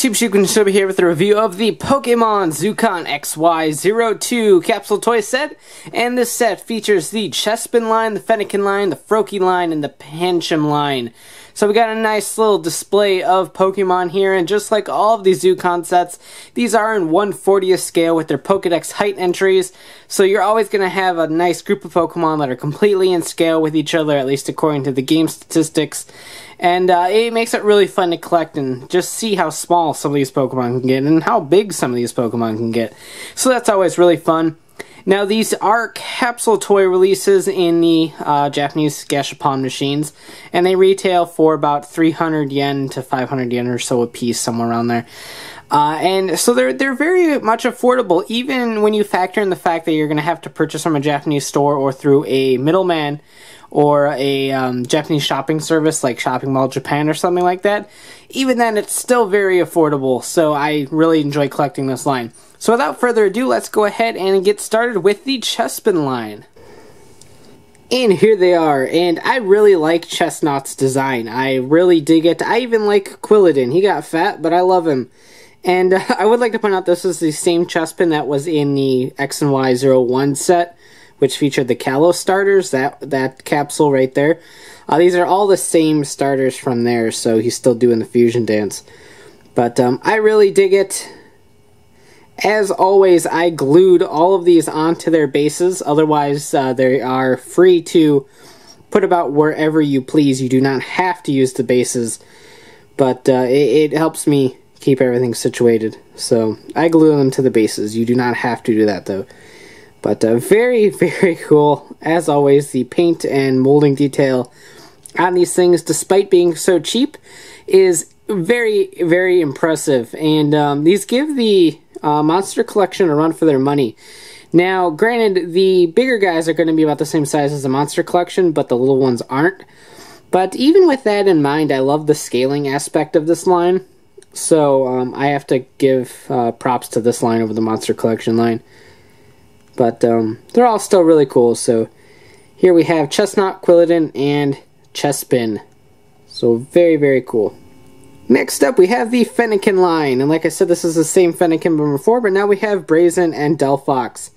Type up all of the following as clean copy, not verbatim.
YouTube, Chespin here with a review of the Pokémon Zukan XY02 capsule toy set, and this set features the Chespin line, the Fennekin line, the Froakie line, and the Pancham line. So we got a nice little display of Pokemon here, and just like all of these Zukan sets, these are in 1/40th scale with their Pokédex height entries, so you're always going to have a nice group of Pokemon that are completely in scale with each other, at least according to the game statistics, and it makes it really fun to collect and just see how small some of these Pokemon can get and how big some of these Pokemon can get. So that's always really fun. Now, these are capsule toy releases in the Japanese Gashapon machines, and they retail for about 300 yen to 500 yen or so a piece, somewhere around there. And so they're very much affordable, even when you factor in the fact that you're going to have to purchase from a Japanese store or through a middleman or a Japanese shopping service like Shopping Mall Japan or something like that. Even then, it's still very affordable, so I really enjoy collecting this line. So without further ado, let's go ahead and get started with the Chespin line. And here they are, and I really like Chestnut's design. I really dig it. I even like Quilladin. He got fat, but I love him. And I would like to point out this is the same Chespin that was in the XY01 set, which featured the Kalos starters, that capsule right there. These are all the same starters from there, so he's still doing the fusion dance. But I really dig it. As always, I glued all of these onto their bases, otherwise they are free to put about wherever you please. You do not have to use the bases, but it helps me keep everything situated. So I glue them to the bases. You do not have to do that though. But very, very cool. As always, the paint and molding detail on these things, despite being so cheap, is very, very impressive. And these give the Monster Collection a run for their money. Now, granted, the bigger guys are going to be about the same size as the Monster Collection, but the little ones aren't. But even with that in mind, I love the scaling aspect of this line. So I have to give props to this line over the Monster Collection line. But they're all still really cool. So here we have Chestnut, Quilladin, and Chespin. So very, very cool. Next up, we have the Fennekin line, and like I said, this is the same Fennekin from before, but now we have Brazen and Delphox,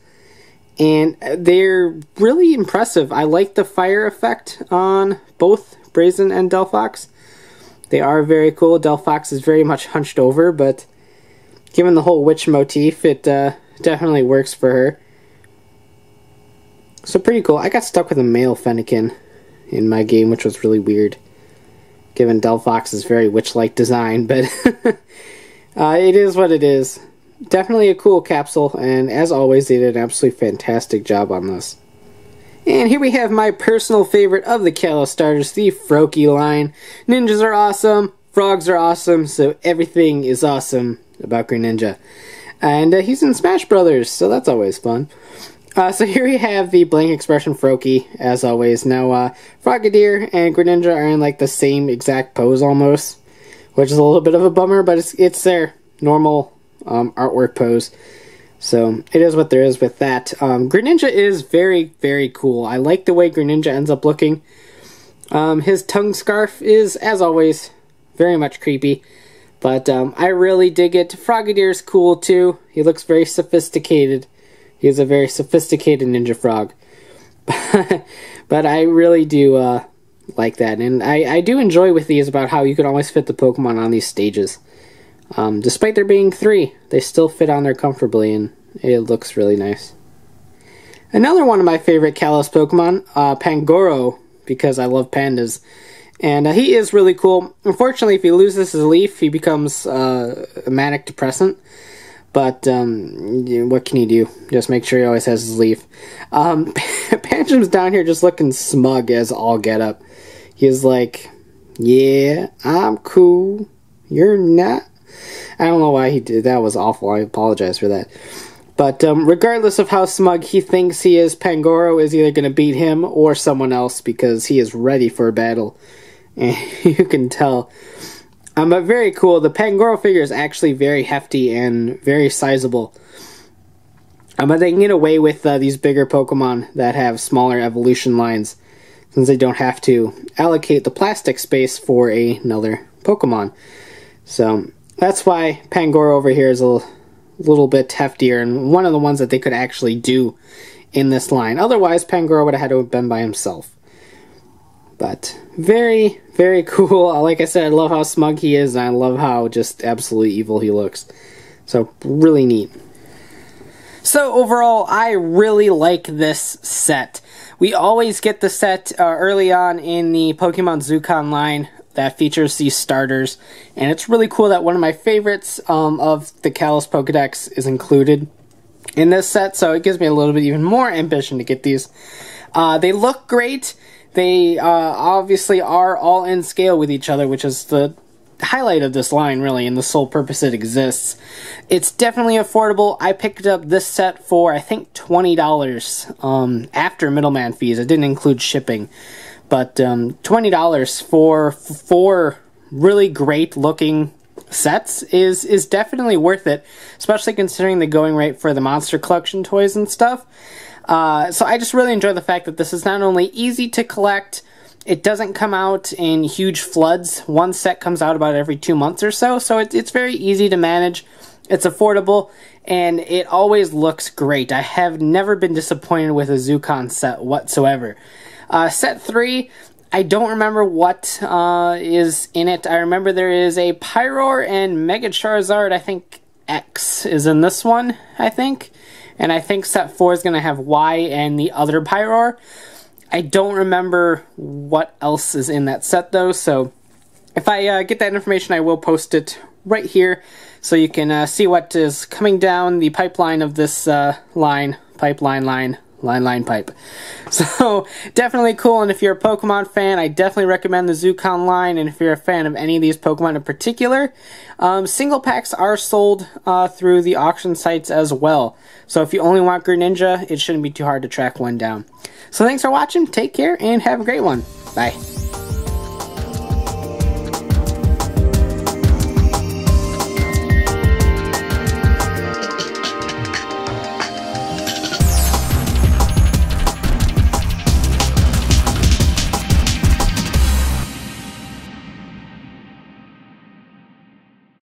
and they're really impressive. I like the fire effect on both Brazen and Delphox. They are very cool. Delphox is very much hunched over, but given the whole witch motif, it definitely works for her. So pretty cool. I got stuck with a male Fennekin in my game, which was really weird, given Delphox's very witch-like design, but it is what it is. Definitely a cool capsule, and as always, they did an absolutely fantastic job on this. And here we have my personal favorite of the Kalos starters, the Froakie line. Ninjas are awesome, frogs are awesome, so everything is awesome about Greninja. And he's in Smash Brothers, so that's always fun. So here we have the blank expression Froakie, as always. Now, Frogadier and Greninja are in like the same exact pose almost, which is a little bit of a bummer, but it's their normal artwork pose. So it is what there is with that. Greninja is very, very cool. I like the way Greninja ends up looking. His tongue scarf is, as always, very much creepy, but I really dig it. Frogadier is cool too. He looks very sophisticated. He's a very sophisticated ninja frog. But I really do like that. And I do enjoy with these about how you can always fit the Pokemon on these stages. Despite there being 3, they still fit on there comfortably, and it looks really nice. Another one of my favorite Kalos Pokemon, Pangoro, because I love pandas. And he is really cool. Unfortunately, if he loses his leaf, he becomes a manic depressant. But, what can you do? Just make sure he always has his leaf. Pancham's down here just looking smug as all get up. He's like, yeah, I'm cool. You're not. I don't know why he did. That was awful. I apologize for that. But, regardless of how smug he thinks he is, Pangoro is either going to beat him or someone else because he is ready for a battle. And you can tell. But very cool. The Pangoro figure is actually very hefty and very sizable. But they can get away with these bigger Pokemon that have smaller evolution lines, since they don't have to allocate the plastic space for another Pokemon. So That's why Pangoro over here is a little bit heftier and one of the ones that they could actually do in this line. Otherwise, Pangoro would have had to have been by himself. But very, very cool. Like I said, I love how smug he is, and I love how just absolutely evil he looks. So, really neat. So, overall, I really like this set. We always get the set early on in the Pokemon Zukan line that features these starters, and it's really cool that one of my favorites of the Kalos Pokédex is included in this set, so it gives me a little bit even more ambition to get these. They look great. They obviously are all in scale with each other, which is the highlight of this line, really, and the sole purpose it exists. It's definitely affordable. I picked up this set for, I think, $20 after middleman fees. It didn't include shipping. But $20 for 4 really great looking sets is definitely worth it, especially considering the going rate for the Monster Collection toys and stuff. So I just really enjoy the fact that this is not only easy to collect, it doesn't come out in huge floods. One set comes out about every 2 months or so, so it's very easy to manage. It's affordable, and it always looks great. I have never been disappointed with a Zukan set whatsoever. Set 3, I don't remember what is in it. I remember there is a Pyroar and Mega Charizard. I think X is in this one, I think. And I think set 4 is going to have Y and the other Pyroar. I don't remember what else is in that set, though. So if I get that information, I will post it right here so you can see what is coming down the pipeline of this line. Pipe. So, definitely cool, and if you're a Pokemon fan, I definitely recommend the Zukan line, and if you're a fan of any of these Pokemon in particular, single packs are sold through the auction sites as well. So if you only want Greninja, it shouldn't be too hard to track one down. So thanks for watching, take care, and have a great one. Bye.